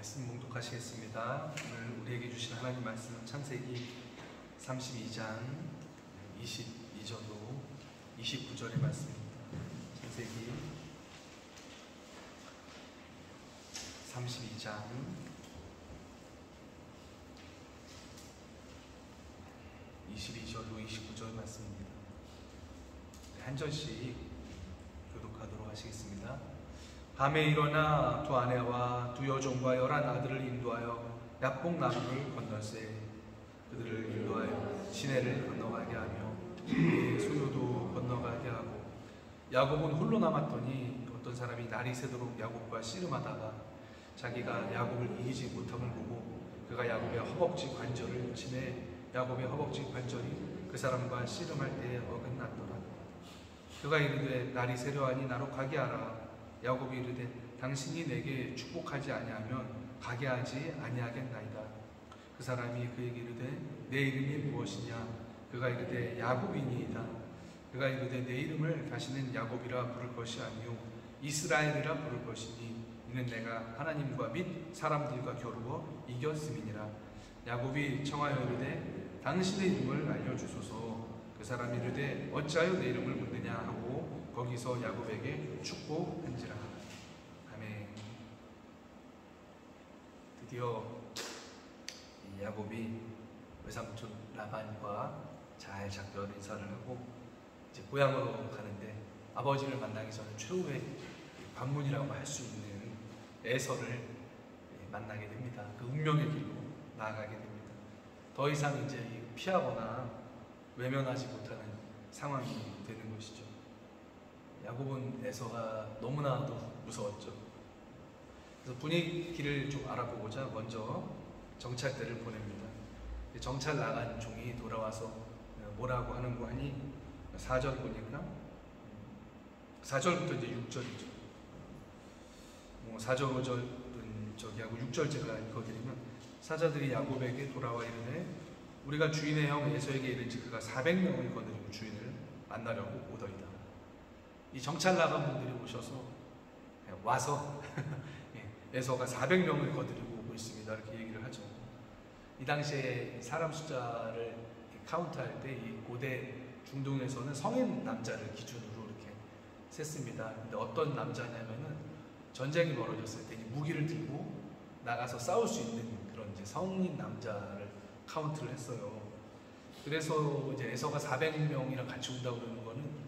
말씀 몽독하시겠습니다. 오늘 우리에게 주신 하나님 말씀은 창세기 32장 22절로 29절의 말씀입니다. 창세기 32장 22절로 29절 말씀입니다. 한 절씩 교독하도록 하시겠습니다. 밤에 일어나 두 아내와 두 여종과 11 아들을 인도하여 약복 나루를 건널세. 그들을 인도하여 시내를 건너가게 하며 그의 소유도 건너가게 하고, 야곱은 홀로 남았더니 어떤 사람이 날이 새도록 야곱과 씨름하다가 자기가 야곱을 이기지 못함을 보고 그가 야곱의 허벅지 관절을 치매 야곱의 허벅지 관절이 그 사람과 씨름할 때에 어긋났더라. 그가 이르되 날이 새려하니 나로 가게 하라. 야곱이 이르되 당신이 내게 축복하지 아니하면 가게 하지 아니하겠나이다. 그 사람이 그에게 이르되 내 이름이 무엇이냐? 그가 이르되 야곱이니이다. 그가 이르되 내 이름을 다시는 야곱이라 부를 것이 아니요 이스라엘이라 부를 것이니 이는 내가 하나님과 및 사람들과 겨루어 이겼음이니라. 야곱이 청하여 이르되 당신의 이름을 알려주소서. 그 사람이 이르되 어찌하여 내 이름을 묻느냐 하고 거기서 야곱에게 축복한지라. 아멘. 드디어 야곱이 외삼촌 라반과 잘 작별 인사를 하고 이제 고향으로 가는데, 아버지를 만나기 전에 최후의 관문이라고 할 수 있는 에서를 만나게 됩니다. 그 운명의 길로 나아가게 됩니다. 더 이상 이제 피하거나 외면하지 못하는 상황이 되는 것이죠. 야곱은 에서가 너무나도 무서웠죠. 그래서 분위기를 좀 알아보고자 먼저 정찰대를 보냅니다. 정찰 나간 종이 돌아와서 뭐라고 하는 거 하니 4절 보니까 4절부터 이제 6절이죠. 4절, 5절은 저기하고 6절 제가 읽어드리면, 사자들이 야곱에게 돌아와 이르되 우리가 주인의 형 에서에게 이른지 그가 400명을 거느리고 주인을 만나려고 오더이다. 이 정찰 나간 분들이 오셔서 와서 에서가 400명을 거느리고 오고 있습니다 이렇게 얘기를 하죠. 이 당시에 사람 숫자를 카운트할 때 이 고대 중동에서는 성인 남자를 기준으로 이렇게 셌습니다. 근데 어떤 남자냐면은 전쟁이 벌어졌을 때 무기를 들고 나가서 싸울 수 있는 그런 이제 성인 남자를 카운트를 했어요. 그래서 이제 에서가 400명이랑 같이 온다고 그러는 거는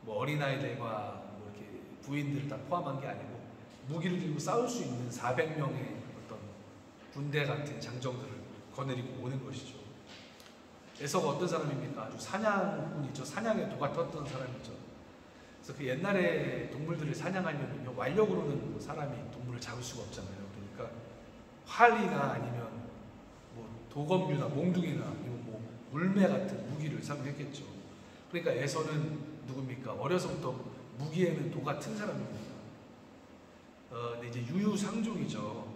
뭐 어린아이들과 뭐 이렇게 부인들을 다 포함한 게 아니고 무기를 들고 싸울 수 있는 400명의 어떤 군대 같은 장정들을 거느리고 오는 것이죠. 에서가 어떤 사람입니까? 아주 사냥꾼이죠. 사냥에 도가 텄던 사람이죠. 그래서 그 옛날에 동물들을 사냥하려면 완력으로는 사람이 동물을 잡을 수가 없잖아요. 그러니까 활이나 아니면 뭐 도검류나 몽둥이나 아니면 뭐 물매 같은 무기를 사용했겠죠. 그러니까 에서는 누굽니까? 어려서부터 무기에는 도가 튼 사람입니다. 근데 이제 유유상종이죠.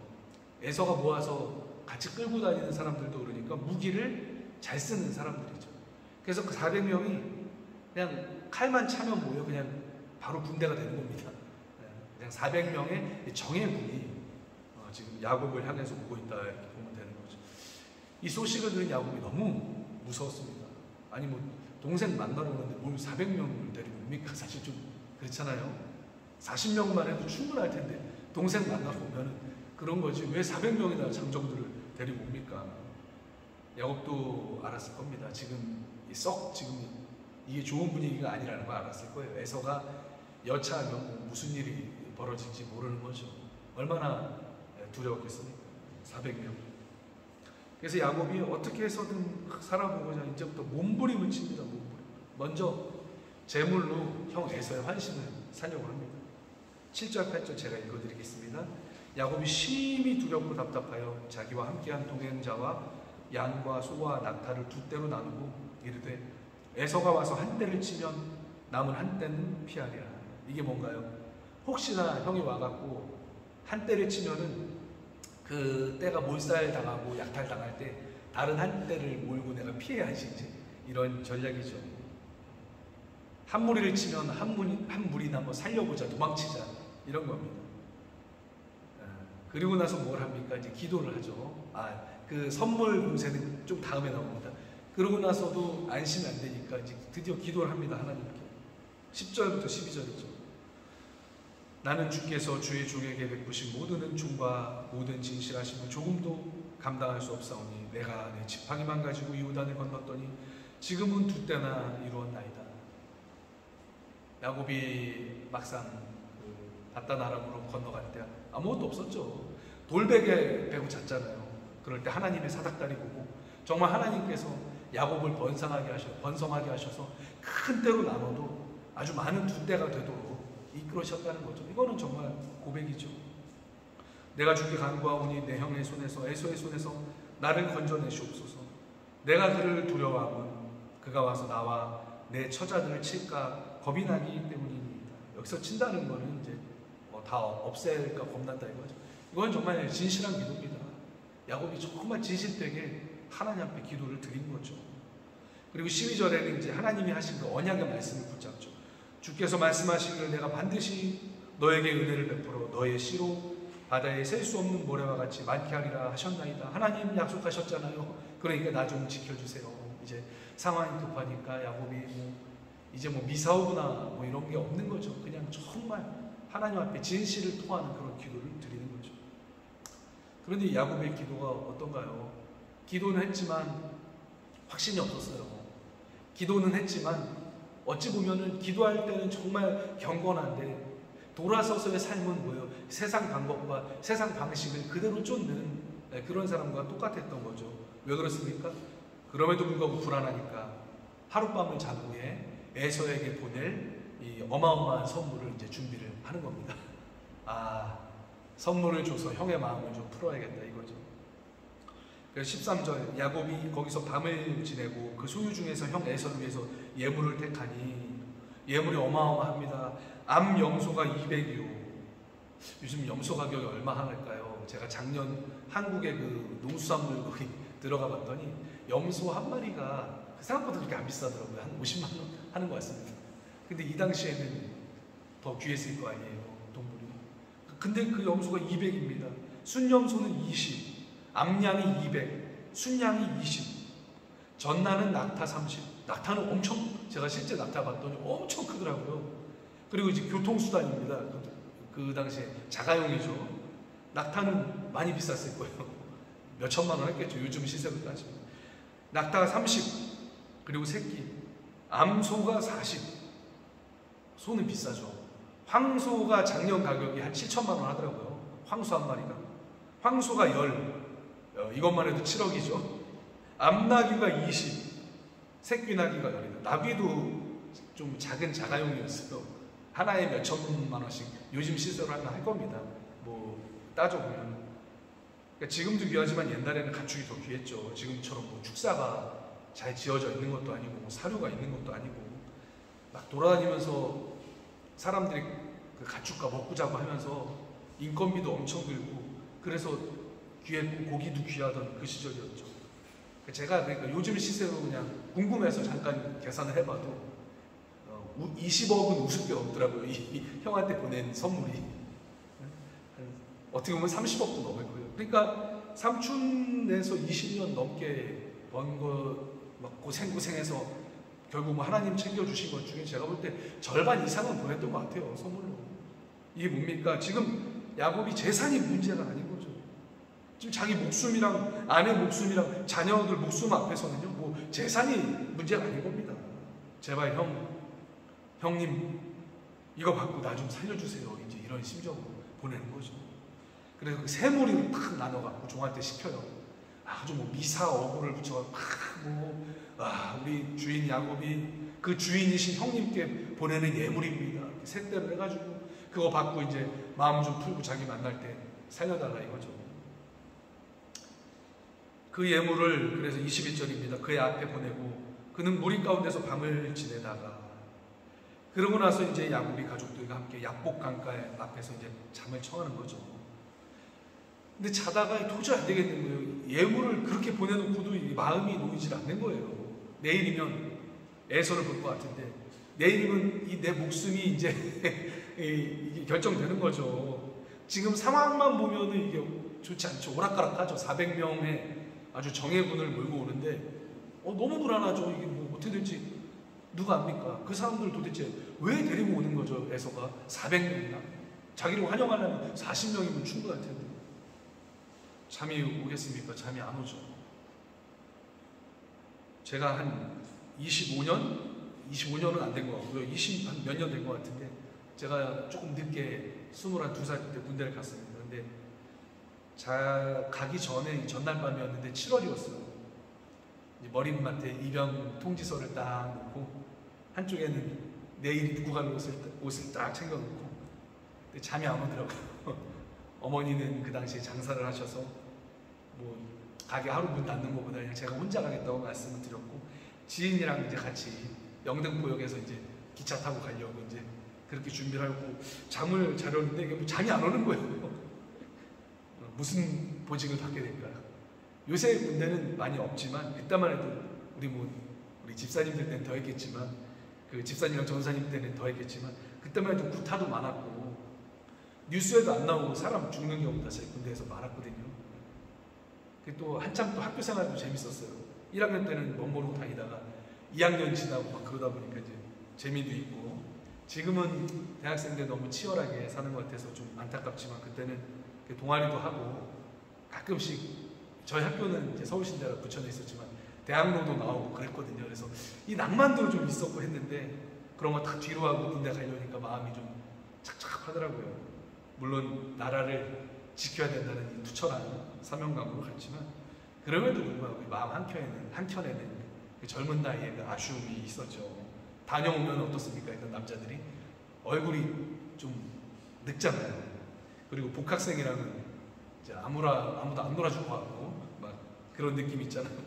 에서가 모아서 같이 끌고 다니는 사람들도 그러니까 무기를 잘 쓰는 사람들이죠. 그래서 그 400명이 그냥 칼만 차면 뭐예요? 그냥 바로 군대가 되는 겁니다. 그냥 400명의 정예군이 지금 야곱을 향해서 오고 있다 이렇게 보면 되는 거죠. 이 소식을 들은 야곱이 너무 무서웠습니다. 아니 뭐 동생 만나러 오는데 뭘 400명을 데리고 옵니까? 사실 좀 그렇잖아요. 40명만 해도 충분할 텐데 동생 만나러 오면 그런 거지 왜 400명이나 장정들을 데리고 옵니까? 야곱도 알았을 겁니다. 지금 이게 좋은 분위기가 아니라는 걸 알았을 거예요. 에서가 여차하면 무슨 일이 벌어질지 모르는 거죠. 얼마나 두려웠겠습니까? 400명. 그래서 야곱이 어떻게 해서든 살아보고자 이제부터 몸부림을 칩니다. 몸부림. 먼저 제물로 형 에서의 환심을 사려고 합니다. 7절, 8절 제가 읽어드리겠습니다. 야곱이 심히 두렵고 답답하여 자기와 함께한 동행자와 양과 소와 낙타를 두 떼로 나누고 이르되 에서가 와서 한 떼를 치면 남은 한 떼는 피하리라. 이게 뭔가요? 혹시나 형이 와갖고 한 떼를 치면은 그 떼가 몰살 당하고 약탈 당할 때 다른 한 떼를 몰고 내가 피해야지, 이제 이런 전략이죠. 한 무리를 치면 한 무리나 뭐 살려보자, 도망치자 이런 겁니다. 그리고 나서 뭘 합니까? 이제 기도를 하죠. 그 선물 공세는 좀 다음에 나옵니다. 그러고 나서도 안심이 안 되니까 이제 드디어 기도를 합니다. 하나님께. 10절부터 12절이죠. 나는 주께서 주의 종에게 베푸신 모든 은총과 모든 진실하심을 조금도 감당할 수 없사오니 내가 내 지팡이만 가지고 요단을 건넜더니 지금은 2때나 이루었나이다. 야곱이 막상 바단 아람으로 건너갈 때 아무것도 없었죠. 돌베개 베고 잤잖아요. 그럴 때 하나님의 사닥다리 보고 정말 하나님께서 야곱을 번성하게 하셔서 큰 때로 나눠도 아주 많은 2때가 되도록 이끌으셨다는 거죠. 이거는 정말 고백이죠. 내가 주께 간구하오니 내 형의 손에서 에서의 손에서 나를 건져내시옵소서. 내가 그를 두려워하면 그가 와서 나와 내 처자들을 칠까 겁이 나기 때문입니다. 여기서 친다는 거는 이제 다 없앨까 겁난다 이거죠. 이건 정말 진실한 기도입니다. 야곱이 정말 진실되게 하나님 앞에 기도를 드린 거죠. 그리고 12절에는 이제 하나님이 하신 그 언약의 말씀을 붙잡죠. 주께서 말씀하시기를 내가 반드시 너에게 은혜를 베풀어 너의 씨로 바다에 셀 수 없는 모래와 같이 많게 하리라 하셨나이다. 하나님 약속하셨잖아요. 그러니까 나 좀 지켜주세요. 이제 상황이 급하니까 야곱이 이제 미사오구나 이런 게 없는 거죠. 그냥 정말 하나님 앞에 진실을 토하는 그런 기도를 드리는 거죠. 그런데 야곱의 기도가 어떤가요? 기도는 했지만 확신이 없었어요. 기도는 했지만 어찌 보면은 기도할 때는 정말 경건한데 돌아서서의 삶은 뭐예요? 세상 방법과 세상 방식을 그대로 쫓는 그런 사람과 똑같았던 거죠. 왜 그렇습니까? 그럼에도 불구하고 불안하니까 하룻밤을 잔 후에 에서에게 보낼 이 어마어마한 선물을 이제 준비를 하는 겁니다. 선물을 줘서 형의 마음을 좀 풀어야겠다 이거죠. 그래서 13절 야곱이 거기서 밤을 지내고 그 소유 중에서 형 에서를 위해서 예물을 택하니 예물이 어마어마합니다. 암 염소가 200이요. 요즘 염소 가격이 얼마 할까요? 제가 작년 한국의 그 농수산물 거기 들어가 봤더니 염소 한 마리가 생각보다 그렇게 안 비싸더라고요. 한 50만 원 하는 것 같습니다. 근데 이 당시에는 더 귀했을 거 아니에요, 동물이. 근데 그 염소가 200입니다. 순염소는 20, 암양이 200, 순양이 20, 전나는 낙타 30. 낙타는 엄청, 제가 실제 낙타 봤더니 엄청 크더라고요. 그리고 이제 교통수단입니다. 그 당시에 자가용이죠. 낙타는 많이 비쌌을 거예요. 몇 천만 원 했겠죠. 요즘 시세로 따지면. 낙타가 30, 그리고 새끼. 암소가 40. 소는 비싸죠. 황소가 작년 가격이 한 7천만 원 하더라고요. 황소 한 마리가. 황소가 10. 이것만 해도 7억이죠. 암나귀가 20. 새끼나귀가 10이다. 나귀도 좀 작은 자가용이었어요. 하나에 몇 천만 원씩 요즘 시세로 하면 할 겁니다. 따져보면. 그러니까 지금도 귀하지만 옛날에는 가축이 더 귀했죠. 지금처럼 축사가 잘 지어져 있는 것도 아니고 사료가 있는 것도 아니고 막 돌아다니면서 사람들이 그 가축과 먹고 자고 하면서 인건비도 엄청 들고 그래서 귀했고 고기도 귀하던 그 시절이었죠. 제가 그러니까 요즘 시세로 그냥 궁금해서 잠깐 계산을 해봐도 20억은 우습게 없더라고요. 이 형한테 보낸 선물이. 어떻게 보면 30억도 넘을 거예요. 그러니까 삼촌에서 20년 넘게 번 거 막 고생해서 결국 하나님 챙겨주신 것 중에 제가 볼 때 절반 이상은 보냈던 것 같아요. 선물로. 이게 뭡니까? 지금 야곱이 재산이 문제가 아닌 거죠. 지금 자기 목숨이랑 아내 목숨이랑 자녀들 목숨 앞에서는요, 재산이 문제가 아닌 겁니다. 제발 형님 이거 받고 나 좀 살려주세요. 이제 이런 심정으로 보내는 거죠. 그래서 그 세무리를 탁 나눠갖고 종한테 시켜요. 아주 미사 어구를 붙여갖고 우리 주인 야곱이 그 주인이신 형님께 보내는 예물입니다. 세대를 해가지고 그거 받고 이제 마음 좀 풀고 자기 만날 때 살려달라 이거죠. 그 예물을 그래서 21절입니다. 그의 앞에 보내고 그는 무리 가운데서 밤을 지내다가 그러고 나서 이제 야곱이 가족들과 함께 약복 강가 앞에서 이제 잠을 청하는 거죠. 근데 자다가 도저히 안 되겠는 거예요. 예물을 그렇게 보내놓고도 마음이 놓이질 않는 거예요. 내일이면 에서를 볼 것 같은데 내일이면 내 목숨이 이제 이게 결정되는 거죠. 지금 상황만 보면은 이게 좋지 않죠. 오락가락하죠. 400명의 아주 정예군을 몰고 오는데 너무 불안하죠. 이게 뭐 어떻게 될지 누가 압니까? 그 사람들 도대체 왜 데리고 오는 거죠? 에서가 400명이나 자기를 환영하려면 40명이면 충분할 텐데 잠이 오겠습니까? 잠이 안 오죠. 제가 한 25년은 안 된 것 같고요. 20 몇 년 된 것 같은데 제가 조금 늦게 22살 때 군대를 갔습니다. 근데 가기 전에 전날 밤이었는데 7월이었어요. 머리맡에 입영 통지서를 딱 놓고 한쪽에는 내일 입고 갈 옷을 딱 챙겨놓고 근데 잠이 안 오더라고요. 어머니는 그 당시에 장사를 하셔서 뭐 가게 하루 문 닫는 것보다 그냥 제가 혼자 가겠다고 말씀을 드렸고 지인이랑 이제 같이 영등포역에서 이제 기차 타고 가려고 이제 그렇게 준비를 하고 잠을 자려는데 이게 뭐 잠이 안 오는 거예요. 무슨 보직을 받게 될까요? 요새 군대는 많이 없지만 그때만 해도 우리 집사님들 때는 더 했겠지만 그 집사님이랑 전사님 때는 더 했겠지만 그때만 해도 구타도 많았고 뉴스에도 안 나오고 사람 죽는 경우가 사실 군대에서 많았거든요. 또 한참 또 학교 생활도 재밌었어요. 1학년 때는 못 모르고 다니다가 2학년 지나고 막 그러다 보니까 이제 재미도 있고 지금은 대학생 때 너무 치열하게 사는 것 같아서 좀 안타깝지만 그때는 동아리도 하고 가끔씩 저희 학교는 이제 서울신대가 부천에 있었지만 대학로도 나오고 그랬거든요. 그래서 이 낭만도 좀 있었고 했는데 그런 거 다 뒤로 하고 군대 가려니까 마음이 좀 착착하더라고요. 물론 나라를 지켜야 된다는 이 투철한 사명감으로 갔지만 그럼에도 불구하고 마음 한켠에는 그 젊은 나이에 그 아쉬움이 있었죠. 다녀오면 어떻습니까? 일단 남자들이 얼굴이 좀 늙잖아요. 그리고 복학생이랑은 이제 아무도 안 놀아줄 것 같고 막 그런 느낌 있잖아요.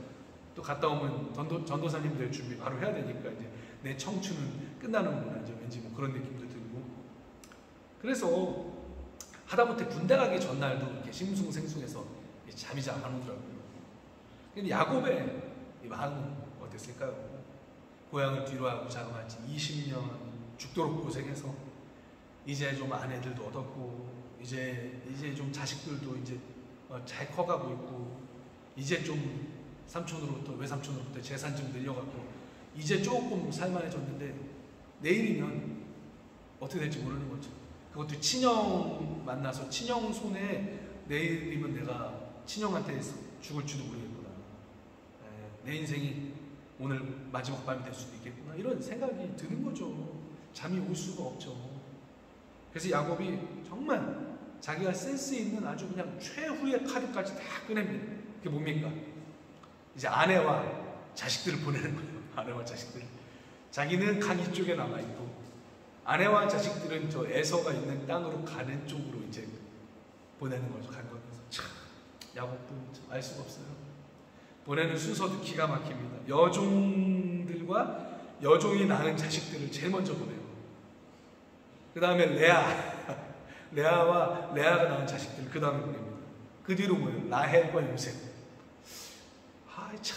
또 갔다 오면 전도사님들 준비 바로 해야 되니까 이제 내 청춘은 끝나는구나 이제 왠지 뭐 그런 느낌도 들고 그래서 하다못해 군대 가기 전날도 이렇게 싱숭생숭해서 잠이 잘 안 오더라고요. 근데 야곱의 이 마음은 어땠을까요? 고향을 뒤로 하고 자그마치 20년 죽도록 고생해서 이제 좀 아내들도 얻었고 이제 좀 자식들도 이제 잘 커가고 있고 이제 좀 삼촌으로부터 외삼촌으로부터 재산 좀 늘려갖고 이제 조금 살만해졌는데 내일이면 어떻게 될지 모르는 거죠. 그것도 친형 만나서 친형 손에 내일이면 내가 친형한테 죽을지도 모르겠구나. 내 인생이 오늘 마지막 밤이 될 수도 있겠구나. 이런 생각이 드는 거죠. 잠이 올 수가 없죠. 그래서 야곱이 정말 자기가 센스 있는 아주 그냥 최후의 카드까지 다 꺼냅니다. 그게 뭡니까? 이제 아내와 자식들을 보내는 거예요. 아내와 자식들. 자기는 강 이쪽에 남아있고 아내와 자식들은 저 에서가 있는 땅으로 가는 쪽으로 이제 보내는 거죠. 간 거면서 참 야곱도 알 수가 없어요. 보내는 순서도 기가 막힙니다. 여종들과 여종이 낳은 자식들을 제일 먼저 보내요. 그 다음에 레아와 레아가 낳은 자식들 그 다음에 보냅니다. 그 뒤로 뭐예요? 라헬과 요셉. 참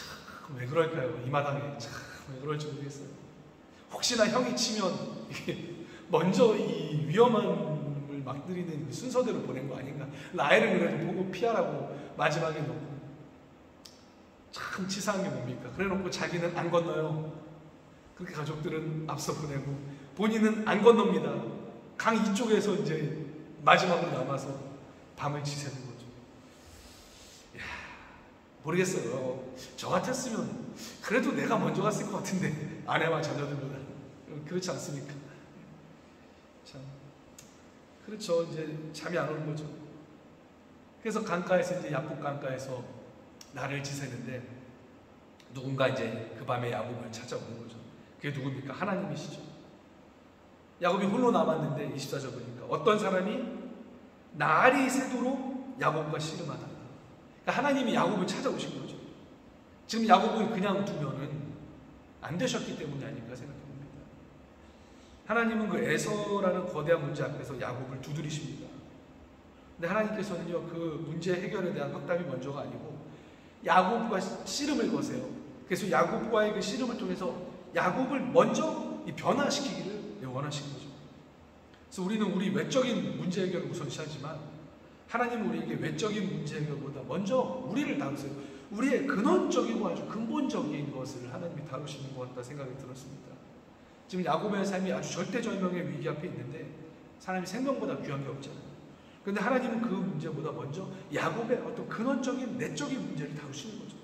왜 그럴까요? 이 마당에 참 왜 그럴지 모르겠어요. 혹시나 형이 치면 이게 먼저 이 위험함을 막들이는 순서대로 보낸 거 아닌가? 라헬은 그래도 보고 피하라고 마지막에 놓고 참 치사한 게 뭡니까? 그래 놓고 자기는 안 건너요. 그렇게 가족들은 앞서 보내고 본인은 안 건넙니다. 강 이쪽에서 이제 마지막으로 남아서 밤을 지새는 거죠. 이야, 모르겠어요. 저 같았으면 그래도 내가 먼저 갔을 것 같은데 아내와 자녀들보다 그렇지 않습니까? 참 그렇죠. 이제 잠이 안 오는 거죠. 그래서 강가에서 이제 야복 강가에서 날을 지새는데 누군가 이제 그 밤에 야곱을 찾아오는 거죠. 그게 누굽니까? 하나님이시죠. 야곱이 홀로 남았는데 24절 보니까 어떤 사람이 날이 새도록 야곱과 씨름하다. 그러니까 하나님이 야곱을 찾아오신 거죠. 지금 야곱을 그냥 두면은 안 되셨기 때문이 아닐까 생각해 봅니다. 하나님은 그 에서라는 거대한 문제 앞에서 야곱을 두드리십니다. 근데 하나님께서는요, 그 문제 해결에 대한 확답이 먼저가 아니고 야곱과 씨름을 거세요. 그래서 야곱과의 그 씨름을 통해서 야곱을 먼저 변화시키기를 원하신 거죠. 그래서 우리는 우리 외적인 문제 해결을 우선시하지만 하나님은 우리에게 외적인 문제보다 먼저 우리를 다루세요. 우리의 근원적이고 아주 근본적인 것을 하나님이 다루시는 것 같다 생각이 들었습니다. 지금 야곱의 삶이 아주 절대절명의 위기 앞에 있는데 사람이 생명보다 귀한 게 없잖아요. 그런데 하나님은 그 문제보다 먼저 야곱의 어떤 근원적인 내적인 문제를 다루시는 거죠.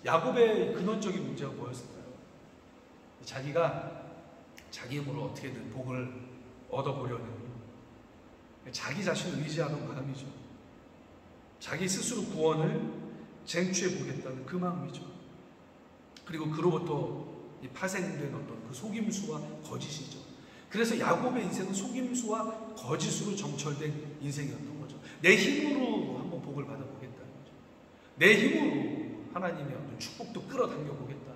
야곱의 근원적인 문제가 뭐였을까요? 자기가 자기 힘으로 어떻게든 복을 얻어보려는 자기 자신을 의지하는 마음이죠. 자기 스스로 구원을 쟁취해 보겠다는 그 마음이죠. 그리고 그로부터 파생된 어떤 그 속임수와 거짓이죠. 그래서 야곱의 인생은 속임수와 거짓으로 점철된 인생이었던 거죠. 내 힘으로 한번 복을 받아보겠다는 거죠. 내 힘으로 하나님의 어떤 축복도 끌어당겨 보겠다.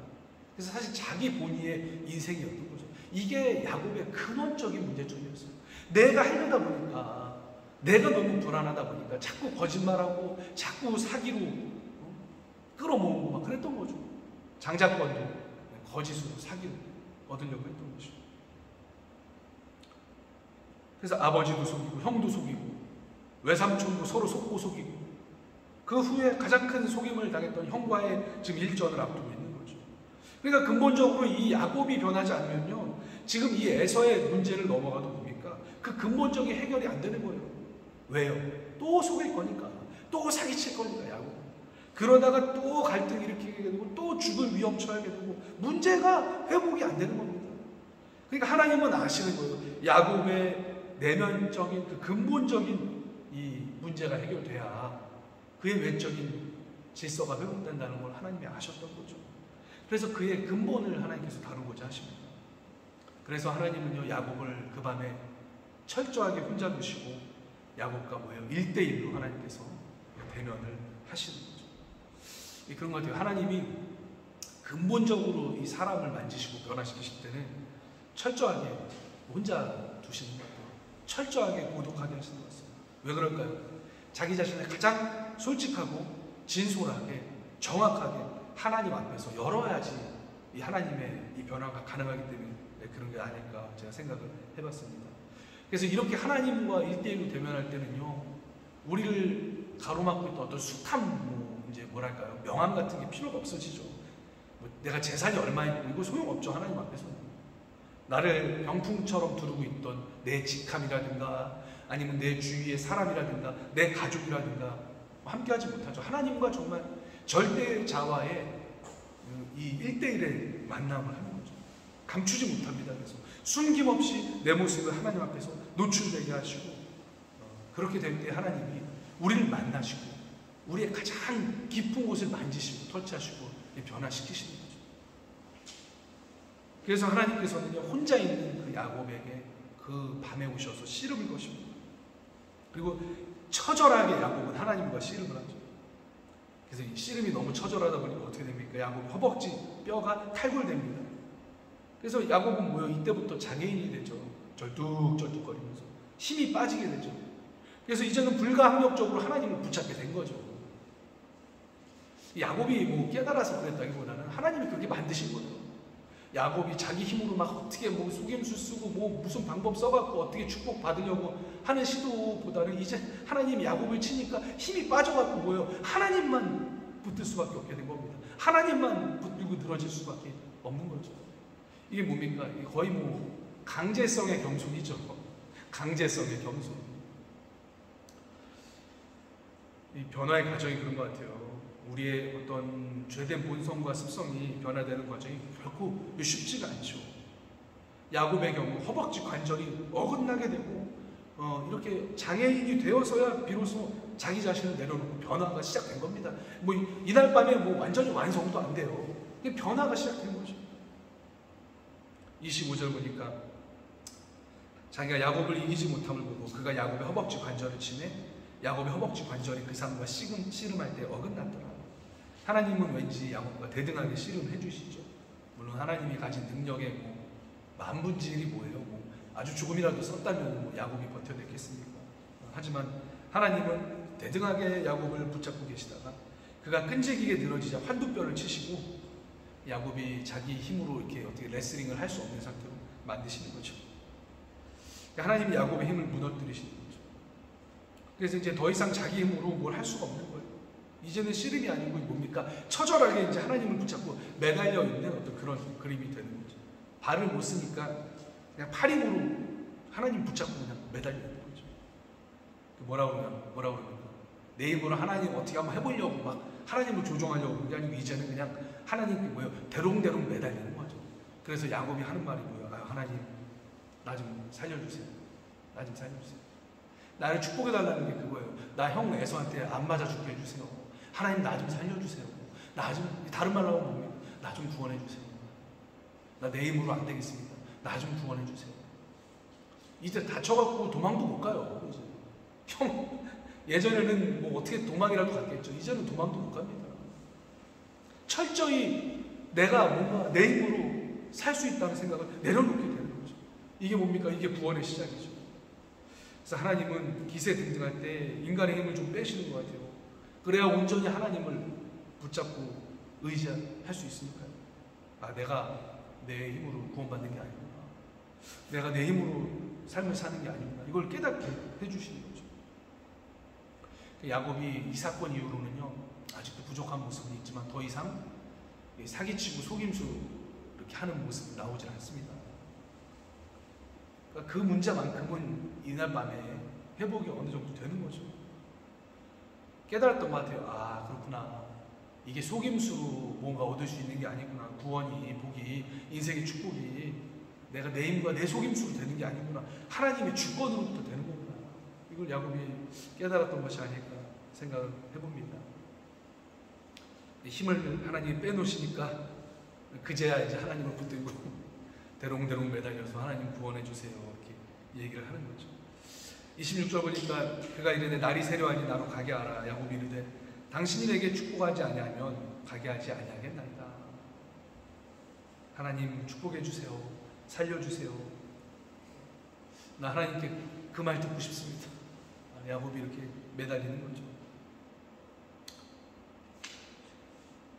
그래서 사실 자기 본의의 인생이었던 거죠. 이게 야곱의 근원적인 문제점이었어요. 내가 하려다 보니까, 내가 너무 불안하다 보니까 자꾸 거짓말하고 자꾸 사기로 끌어모으고 막 그랬던 거죠. 장자권도 거짓으로 사기로 얻으려고 했던 거죠. 그래서 아버지도 속이고 형도 속이고 외삼촌도 서로 속고 속이고 그 후에 가장 큰 속임을 당했던 형과의 지금 일전을 앞두고 있는 거죠. 그러니까 근본적으로 이 야곱이 변하지 않으면요, 지금 이 에서의 문제를 넘어가도 뭡니까? 그 근본적인 해결이 안 되는 거예요. 왜요? 또 속일 거니까, 또 사기칠 거니까 야곱. 그러다가 또 갈등 일으키게 되고 또 죽을 위험 처하게 되고 문제가 회복이 안 되는 겁니다. 그러니까 하나님은 아시는 거예요. 야곱의 내면적인 그 근본적인 이 문제가 해결돼야 그의 외적인 질서가 회복된다는 걸 하나님이 아셨던 거죠. 그래서 그의 근본을 하나님께서 다루고자 하십니다. 그래서 하나님은요, 야곱을 그 밤에 철저하게 혼자 두시고 야곱과 뭐예요? 1대1로 하나님께서 대면을 하시는 거죠. 그런 것 같아요. 하나님이 근본적으로 이 사람을 만지시고 변화시키실 때는 철저하게 혼자 두시는 것 같아요. 철저하게 고독하게 하시는 것 같습니다. 왜 그럴까요? 자기 자신을 가장 솔직하고 진솔하게 정확하게 하나님 앞에서 열어야지 이 하나님의 이 변화가 가능하기 때문에 그런 게 아닐까 제가 생각을 해봤습니다. 그래서 이렇게 하나님과 1대1로 대면할 때는요, 우리를 가로막고 있던 어떤 숱한 이제 뭐랄까요, 명함 같은 게 필요가 없어지죠. 내가 재산이 얼마 있고 이거 소용없죠. 하나님 앞에서는 나를 병풍처럼 두르고 있던 내 직함이라든가 아니면 내 주위의 사람이라든가 내 가족이라든가 함께하지 못하죠. 하나님과 정말 절대자와의 이 1대1의 만남을 하는 거죠. 감추지 못합니다. 그래서 숨김없이 내 모습을 하나님 앞에서 노출되게 하시고, 그렇게 될 때 하나님이 우리를 만나시고 우리의 가장 깊은 곳을 만지시고 터치하시고 변화시키시는 거죠. 그래서 하나님께서는 혼자 있는 그 야곱에게 그 밤에 오셔서 씨름을 거십니다. 그리고 처절하게 야곱은 하나님과 씨름을 하죠. 그래서 이 씨름이 너무 처절하다 보니까 어떻게 됩니까? 야곱 허벅지 뼈가 탈골됩니다. 그래서 야곱은 뭐요? 이때부터 장애인이 되죠. 절뚝절뚝거리면서 힘이 빠지게 되죠. 그래서 이제는 불가항력적으로 하나님을 붙잡게 된 거죠. 야곱이 뭐 깨달아서 그랬다기보다는 하나님이 그렇게 만드신 거예요. 야곱이 자기 힘으로 막 어떻게 뭐 속임수 쓰고 뭐 무슨 방법 써갖고 어떻게 축복 받으려고 하는 시도보다는 이제 하나님이 야곱을 치니까 힘이 빠져갖고 뭐예요? 하나님만 붙들 수밖에 없게 된 겁니다. 하나님만 붙들고 늘어질 수밖에 없는 거죠. 이게 뭡니까? 이게 거의 뭐 강제성의 겸손이죠. 강제성의 겸손. 이 변화의 과정이 그런 것 같아요. 우리의 어떤 죄된 본성과 습성이 변화되는 과정이 결코 쉽지가 않죠. 야곱의 경우 허벅지 관절이 어긋나게 되고 이렇게 장애인이 되어서야 비로소 자기 자신을 내려놓고 변화가 시작된 겁니다. 뭐 이날 밤에 뭐 완전히 완성도 안 돼요. 변화가 시작된 거죠. 25절 보니까 자기가 야곱을 이기지 못함을 보고 그가 야곱의 허벅지 관절을 치매 야곱의 허벅지 관절이 그 사람과 씨름할 때 어긋났더라. 하나님은 왠지 야곱과 대등하게 씨름해 주시죠. 물론 하나님이 가진 능력의 뭐 만분지일이 뭐예요? 뭐 아주 조금이라도 썼다면 뭐 야곱이 버텨냈겠습니까? 하지만 하나님은 대등하게 야곱을 붙잡고 계시다가 그가 끈질기게 늘어지자 환두뼈를 치시고 야곱이 자기 힘으로 이렇게 어떻게 레슬링을 할 수 없는 상태로 만드시는 거죠. 하나님이 야곱의 힘을 무너뜨리시는 거죠. 그래서 이제 더 이상 자기 힘으로 뭘 할 수가 없는 거예요. 이제는 씨름이 아니고 뭡니까? 처절하게 이제 하나님을 붙잡고 매달려 있는 어떤 그런 그림이 되는 거죠. 발을 못 쓰니까 그냥 팔 힘으로 하나님 붙잡고 그냥 매달려 있는 거죠. 뭐라고 그러니까 내 힘으로 하나님 어떻게 한번 해보려고 막 하나님을 조종하려고 그런 게 아니고 이제는 그냥 하나님 대롱대롱 매달리는 거죠. 그래서 야곱이 하는 말이 뭐예요? 하나님 나 좀 살려주세요. 나 좀 살려주세요. 나를 축복해달라는 게 그거예요. 나 형 에서한테 안 맞아 죽게 해주세요. 하나님 나 좀 살려주세요. 나 좀, 다른 말로 하면 뭡니까? 나 좀 구원해주세요. 나 내 힘으로 안 되겠습니다. 나 좀 구원해주세요. 이제 다쳐갖고 도망도 못 가요. 이제. 형, 예전에는 뭐 어떻게 도망이라도 갔겠죠. 이제는 도망도 못 갑니다. 철저히 내가 뭔가 내 힘으로 살 수 있다는 생각을 내려놓게 되는 거죠. 이게 뭡니까? 이게 구원의 시작이죠. 그래서 하나님은 기세 등등할 때 인간의 힘을 좀 빼시는 것 같아요. 그래야 온전히 하나님을 붙잡고 의지할 수 있으니까요. 내가 내 힘으로 구원받는 게 아니구나. 내가 내 힘으로 삶을 사는 게 아니구나. 이걸 깨닫게 해주시는 거죠. 야곱이 이 사건 이후로는요, 아직도 부족한 모습이 있지만 더 이상 사기치고 속임수 이렇게 하는 모습이 나오질 않습니다. 그러니까 그 문제만큼은 이날 밤에 회복이 어느 정도 되는 거죠. 깨달았던 것 같아요. 그렇구나. 이게 속임수로 뭔가 얻을 수 있는 게 아니구나. 구원이, 복이, 인생의 축복이 내가 내 힘과 내 속임수로 되는 게 아니구나. 하나님의 주권으로부터 되는 거구나. 이걸 야곱이 깨달았던 것이 아닐까 생각을 해봅니다. 힘을 하나님이 빼놓으시니까 그제야 이제 하나님을 붙들고 대롱대롱 매달려서 하나님 구원해 주세요 이렇게 얘기를 하는 거죠. 26절 보니까 그가 이르되 날이 세려하니 나로 가게 하라. 야곱이 이르되 당신이 내게 축복하지 아니하면 가게 하지 아니하겠나이다. 하나님 축복해 주세요. 살려 주세요. 나 하나님께 그 말 듣고 싶습니다. 야곱이 이렇게 매달리는 거죠.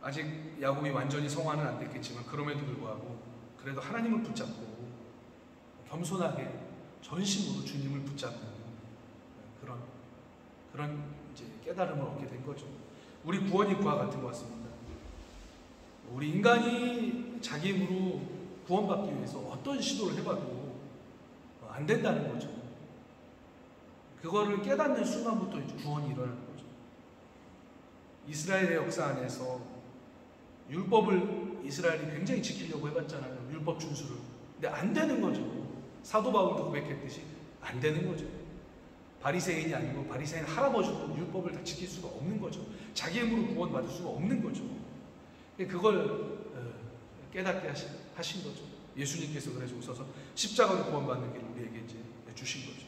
아직 야곱이 완전히 성화는 안 됐겠지만 그럼에도 불구하고 그래도 하나님을 붙잡고 겸손하게 전심으로 주님을 붙잡는 그런 이제 깨달음을 얻게 된 거죠. 우리 구원이 그와 같은 것 같습니다. 우리 인간이 자기 힘으로 구원받기 위해서 어떤 시도를 해봐도 안 된다는 거죠. 그거를 깨닫는 순간부터 이제 구원이 일어나는 거죠. 이스라엘의 역사 안에서 율법을 이스라엘이 굉장히 지키려고 해봤잖아요. 율법 준수를. 근데 안 되는 거죠. 사도 바울도 고백했듯이 안 되는 거죠. 바리새인이 아니고 바리새인 할아버지도 율법을 다 지킬 수가 없는 거죠. 자기 힘으로 구원받을 수가 없는 거죠. 그걸 깨닫게 하신 거죠. 예수님께서 그래서 오셔서 십자가로 구원받는 길을 우리에게 이제 주신 거죠.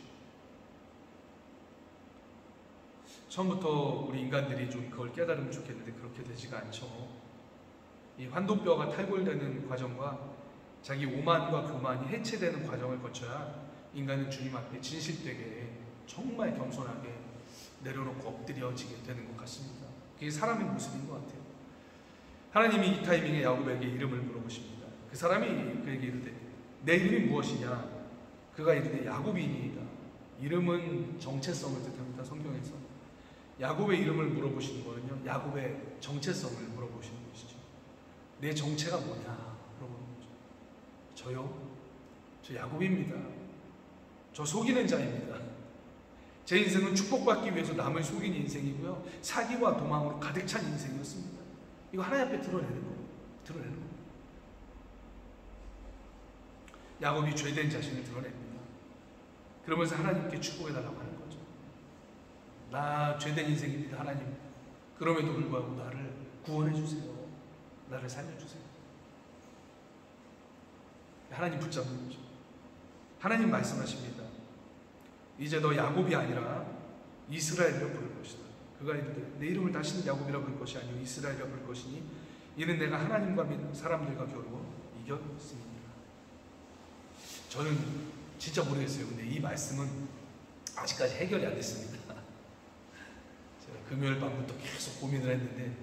처음부터 우리 인간들이 좀 그걸 깨달으면 좋겠는데 그렇게 되지가 않죠. 이 환도뼈가 탈골되는 과정과 자기 오만과 교만이 해체되는 과정을 거쳐야 인간은 주님 앞에 진실되게 정말 겸손하게 내려놓고 엎드려지게 되는 것 같습니다. 그게 사람의 모습인 것 같아요. 하나님이 이 타이밍에 야곱에게 이름을 물어보십니다. 그 사람이 그에게 이르되 내 이름이 무엇이냐? 그가 이르되 야곱이니이다. 이름은 정체성을 뜻합니다. 성경에서 야곱의 이름을 물어보시는 거는요, 야곱의 정체성을 물어보시는 것이죠. 내 정체가 뭐냐 물어보는 거죠. 저요? 저 야곱입니다. 저 속이는 자입니다. 제 인생은 축복받기 위해서 남을 속인 인생이고요, 사기와 도망으로 가득 찬 인생이었습니다. 이거 하나님 앞에 드러내는 거예요. 야곱이 죄된 자신을 드러냅니다. 그러면서 하나님께 축복해달라고 하는 거죠. 나 죄된 인생입니다, 하나님. 그럼에도 불구하고 나를 구원해주세요. 나를 살려주세요. 하나님 붙잡는 거죠. 하나님 말씀하십니다. 이제 너 야곱이 아니라 이스라엘이라 부를 것이다. 그가 이르되 내 이름을 다시는 야곱이라 부를 것이 아니요 이스라엘이라 부를 것이니 이는 내가 하나님과 사람들과 겨루어 이겼습니다. 저는 진짜 모르겠어요. 근데 이 말씀은 아직까지 해결이 안 됐습니다. 제가 금요일 밤부터 계속 고민을 했는데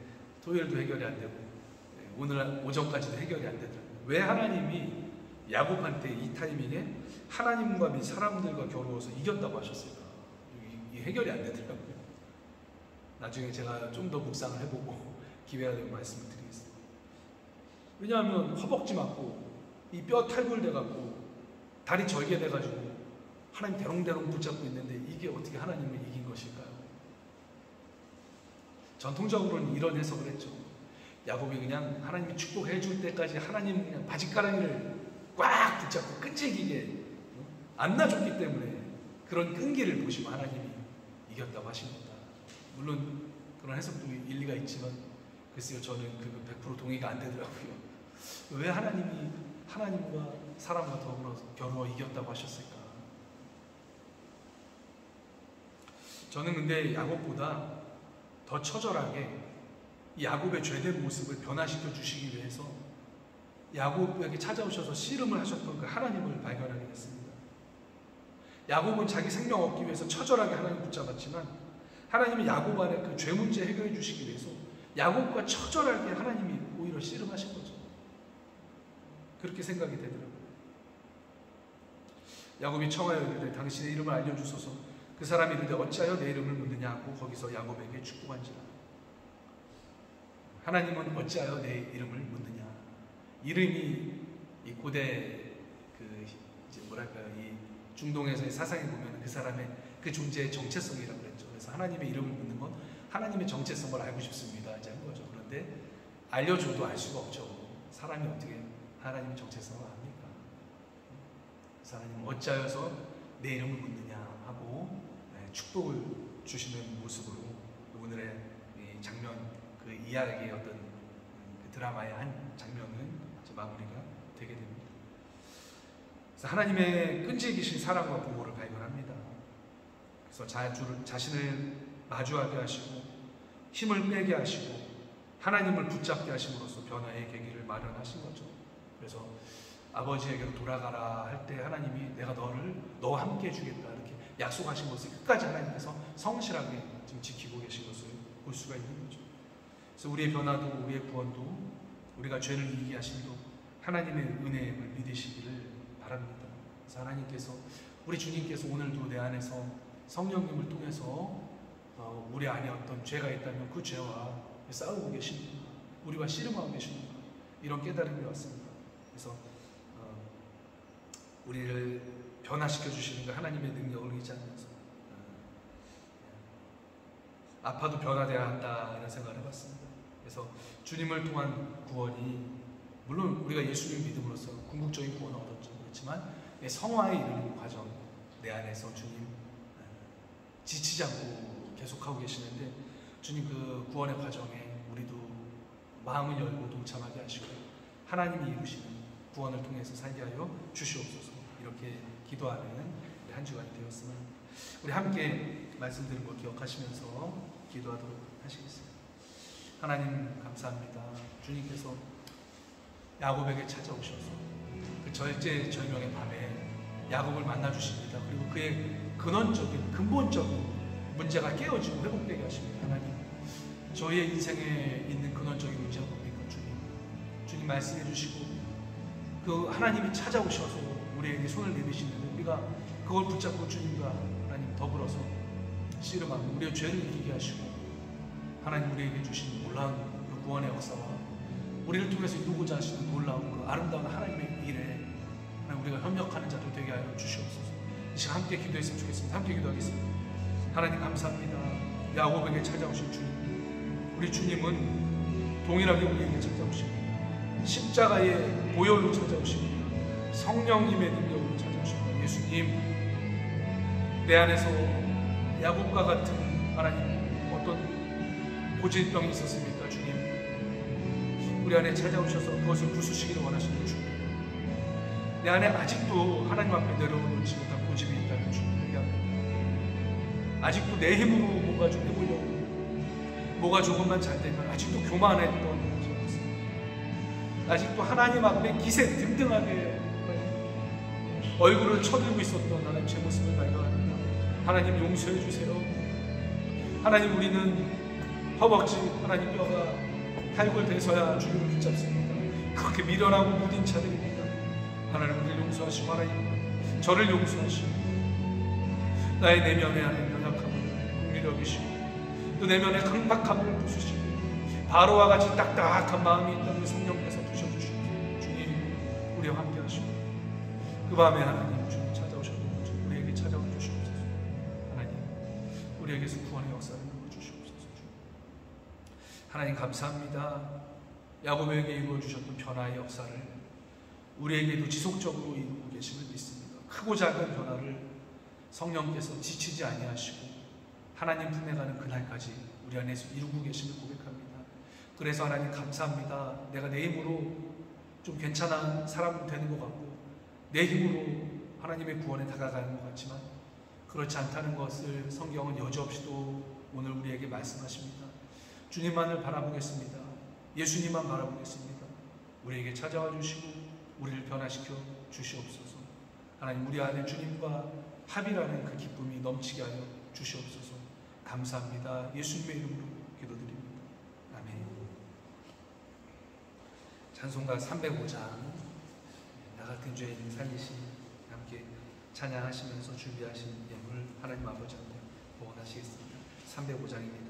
토요일도 해결이 안 되고 오늘 오전까지도 해결이 안 되더라고요. 왜 하나님이 야곱한테 이 타이밍에 하나님과 및 사람들과 겨루어서 이겼다고 하셨을까? 이게 해결이 안 되더라고요. 나중에 제가 좀 더 묵상을 해보고 기회가 되면 말씀을 드리겠습니다. 왜냐하면 허벅지 맞고 이 뼈 탈골돼갖고 다리 절개돼가지고 하나님 대롱대롱 붙잡고 있는데 이게 어떻게 하나님을 이긴 것일까요? 전통적으로는 이런 해석을 했죠. 야곱이 그냥 하나님이 축복해 줄 때까지 하나님 그냥 바지가랑이를 꽉 붙잡고 끈질기게 안 놔줬기 때문에 그런 끈기를 보시고 하나님이 이겼다고 하신 겁니다. 물론 그런 해석도 일리가 있지만 글쎄요, 저는 그 100% 동의가 안 되더라고요. 왜 하나님이 하나님과 사람과 더불어 겨루어 이겼다고 하셨을까? 저는 근데 야곱보다 더 처절하게 이 야곱의 죄된 모습을 변화시켜 주시기 위해서 야곱에게 찾아오셔서 씨름을 하셨던 그 하나님을 발견하게 됐습니다. 야곱은 자기 생명 얻기 위해서 처절하게 하나님 붙잡았지만 하나님이 야곱 안에 그 죄 문제 해결해 주시기 위해서 야곱과 처절하게 하나님이 오히려 씨름하신 거죠. 그렇게 생각이 되더라고요. 야곱이 청하여 이르되 당신의 이름을 알려주소서. 그 사람이 이르되 어찌하여 내 이름을 묻느냐고 거기서 야곱에게 축복한지라. 하나님은 어찌하여 내 이름을 묻느냐. 이름이 이 고대 이제 뭐랄까요, 이 중동에서의 사상에 보면 그 사람의 그 존재의 정체성이라고 그랬죠. 그래서 하나님의 이름을 묻는 건 하나님의 정체성을 알고 싶습니다 이제 한 거죠. 그런데 알려줘도 알 수가 없죠. 사람이 어떻게 하나님의 정체성을 압니까? 하나님은 어찌하여서 내 이름을 묻느냐 하고 축복을 주시는 모습으로 오늘의 이 장면, 그 이야기의 어떤 그 드라마의 한 장면은 이제 마무리가 되게 됩니다. 그래서 하나님의 끈질기신 사랑과 보호를 발견합니다. 그래서 자신을 마주하게 하시고 힘을 빼게 하시고 하나님을 붙잡게 하심으로써 변화의 계기를 마련하신 거죠. 그래서 아버지에게로 돌아가라 할 때 하나님이 내가 너와 함께 해주겠다 이렇게 약속하신 것을 끝까지 하나님께서 성실하게 지금 지키고 계신 것을 볼 수가 있는 거죠. 그래서 우리의 변화도 우리의 구원도 우리가 죄를 이기게 하심도 하나님의 은혜를 믿으시기를 바랍니다. 그래서 하나님께서 우리 주님께서 오늘도 내 안에서 성령님을 통해서 우리 안에 어떤 죄가 있다면 그 죄와 싸우고 계십니다. 우리와 씨름하고 계십니다. 이런 깨달음이 왔습니다. 그래서 우리를 변화시켜 주시는 그 하나님의 능력을 의지하면서 아파도 변화되어야 한다 이런 생각을 해봤습니다. 그래서 주님을 통한 구원이 물론 우리가 예수님 믿음으로써 궁극적인 구원을 얻었죠. 그렇지만 성화에 이르는 과정 내 안에서 주님 지치지 않고 계속하고 계시는데 주님 그 구원의 과정에 우리도 마음을 열고 동참하게 하시고 하나님이 이루시는 구원을 통해서 살게 하여 주시옵소서. 이렇게 기도하는 한 주간이 되었으면 우리 함께 말씀드린 걸 기억하시면서 기도하도록 하시겠습니다. 하나님 감사합니다. 주님께서 야곱에게 찾아오셔서 그 절제절명의 밤에 야곱을 만나주십니다. 그리고 그의 근원적인 근본적인 문제가 깨어지고 회복되게 하십니다. 하나님, 저희의 인생에 있는 근원적인 문제가 뭡니까? 주님 말씀해 주시고 그 하나님이 찾아오셔서 우리에게 손을 내미시는데 우리가 그걸 붙잡고 주님과 하나님 더불어서 씨름하고 우리의 죄를 이기게 하시고 하나님 우리에게 주신 놀라운 그 구원의 역사와 우리를 통해서 이루고자 하시는 놀라운 그 아름다운 하나님의 일에 하나님 우리가 협력하는 자들 되게 하여 주시옵소서. 이 시간 함께 기도했으면 좋겠습니다. 함께 기도하겠습니다. 하나님 감사합니다. 야곱에게 찾아오신 주님, 우리 주님은 동일하게 우리에게 찾아오십니다. 십자가의 보혈로 찾아오십니다. 성령님의 능력으로 찾아오십니다. 예수님, 내 안에서 야곱과 같은 하나님 어떤 고질병이 있었습니까? 주님, 우리 안에 찾아오셔서 그것을 부수시기를 원하시는 주님, 내 안에 아직도 하나님 앞에 내려놓지 못한 고집이 있다면 주님 회개합니다. 아직도 내 힘으로 뭔가 좀 해보려고 뭐가 조금만 잘 되면 아직도 교만했던 아직도 하나님 앞에 기세 등등하게 얼굴을 쳐들고 있었던 하나님 제 모습을 발견합니다. 하나님 용서해 주세요. 하나님 우리는 허벅지 하나님 뼈가 탈골돼서야 주님을 붙잡습니다. 그렇게 미련하고 무딘 자들입니다. 하나님 우리를 용서하시고 하나님 저를 용서하시고 나의 내면의 하나님 연약함을 긍휼히 여기시고 또 내면의 강박함을 부수시고 바로와 같이 딱딱한 마음이 있다면 성령께서 부셔주시고 주님 우리와 함께 하시고 그 밤에 하나님 주님 찾아오셨던 거죠. 우리에게 찾아와 주시옵소서. 하나님 우리에게서 구원의 역사를 주시옵소서. 하나님 감사합니다. 야곱에게 이루어 주셨던 변화의 역사를 우리에게도 지속적으로 이루고 계심을 믿습니다. 크고 작은 변화를 성령께서 지치지 아니하시고 하나님 품에 가는 그날까지 우리 안에서 이루고 계심을 고백합니다. 그래서 하나님 감사합니다. 내가 내 힘으로 좀 괜찮은 사람 되는 것 같고 내 힘으로 하나님의 구원에 다가가는 것 같지만 그렇지 않다는 것을 성경은 여지없이도 오늘 우리에게 말씀하십니다. 주님만을 바라보겠습니다. 예수님만 바라보겠습니다. 우리에게 찾아와 주시고 우리를 변화시켜 주시옵소서. 하나님 우리 안에 주님과 합이라는 그 기쁨이 넘치게 하여 주시옵소서. 감사합니다. 예수님의 이름으로 기도드립니다. 아멘. 찬송가 305장 나 같은 죄인 살리신 함께 찬양하시면서 준비하신 예물 하나님 아버지한테 봉헌하시겠습니다. 305장입니다.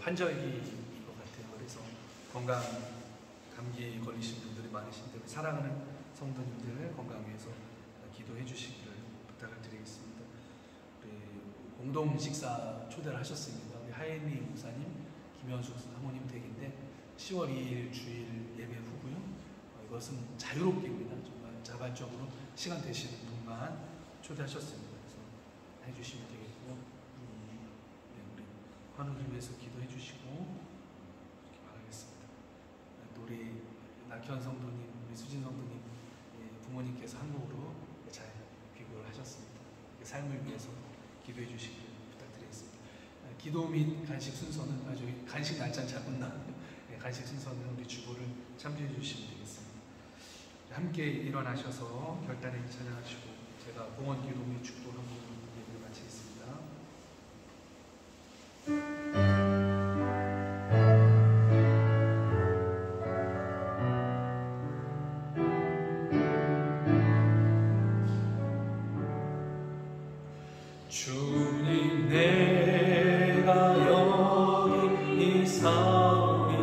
환절기인 것 같아요. 그래서 건강, 감기 걸리신 분들이 많으신 때문에 사랑하는 성도님들 건강 위해서 기도해 주시기를 부탁을 드리겠습니다. 우리 공동 식사 초대를 하셨습니다. 우리 하예미 목사님, 김현숙 사모님 댁인데 10월 2일 주일 예배 후고요. 이것은 자유롭게입니다. 정말 자발적으로 시간 되시는 분만 초대하셨습니다. 그래서 해주시면 되겠고요. 네, 우리 환우를 위해서 기도해 주시고 이렇게 바라겠습니다. 또 우리 낙현 성도님, 우리 수진 성도님 부모님께서 한국으로 잘 귀국을 하셨습니다. 삶을 위해서 기도해 주시길 부탁드리겠습니다. 기도 및 간식 순서는 간식 날짜는 잘 못 나요. 간식 순서는 우리 주보를 참조해 주시면 되겠습니다. 함께 일어나셔서 결단에 찬양하시고 제가 봉헌 기도 및 축도하고 예배를 마치겠습니다. 주님 내가 여기 있사오니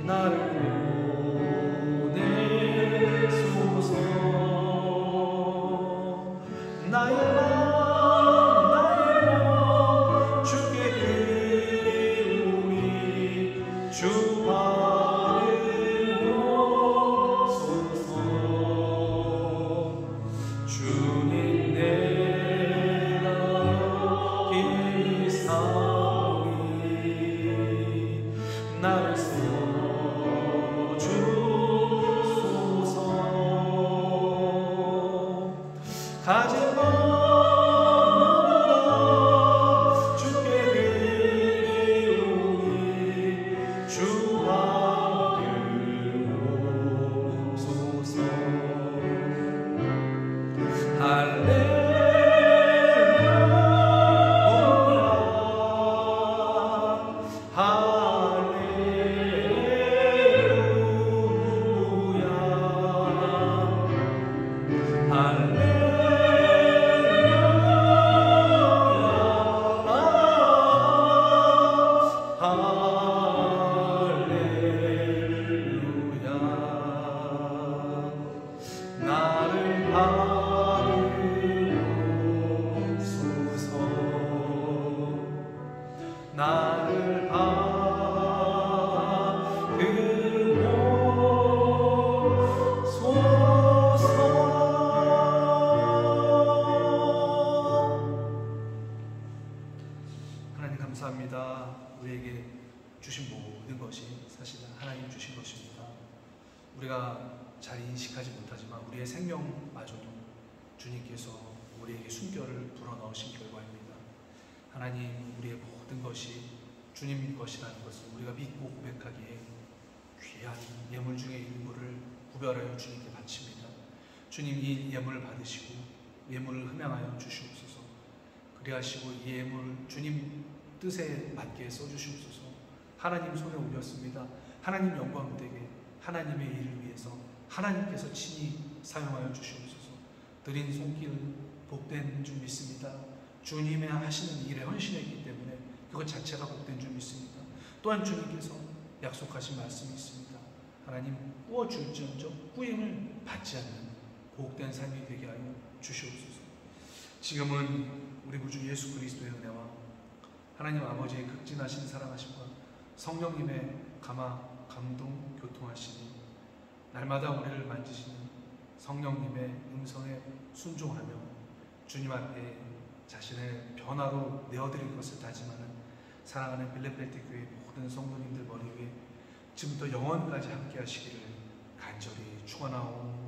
나를 보내소서. 나의 마음 주께 드리오니 주 받으소서. 주님 내가 여기 있사오니 나를 써주소서. 가진 마음으로 주께 드리오니 주 받으소서. 나를 받으소서. 나를 받으소서. 하나님 감사합니다. 우리에게 주신 모든 것이 사실은 하나님 주신 것입니다. 우리가 잘 인식하지 못하지만 우리의 생명마저도 주님께서 우리에게 숨결을 불어넣으신 결과입니다. 하나님, 우리의 모든 것이 주님 것이라는 것을 우리가 믿고 고백하기에 귀한 예물 중에 일부를 구별하여 주님께 바칩니다. 주님, 이 예물을 받으시고 예물을 흠양하여 주시옵소서. 그리하시고 이 예물 주님 뜻에 맞게 써주시옵소서. 하나님 손에 올렸습니다. 하나님 영광 되게 하나님의 일을 위해서 하나님께서 친히 사용하여 주시옵소서. 드린 손길 복된 줄 믿습니다. 주님의 하시는 일에 헌신했기 때문에 그것 자체가 복된 줄 믿습니다. 또한 주님께서 약속하신 말씀이 있습니다. 하나님, 꾸어줄지언정 꾸임을 받지 않는 복된 삶이 되게 하여 주시옵소서. 지금은 우리 구주 예수 그리스도의 은혜와 하나님 아버지의 극진하신 사랑하심과 성령님의 감동, 교통하시니 날마다 우리를 만지시는 성령님의 음성에 순종하며 주님 앞에 자신의 변화로 내어드릴 것을 다짐하는 사랑하는 빌레벨트 교회 모든 성도님들 머리 위에 지금부터 영원까지 함께 하시기를 간절히 축원하옵나이다.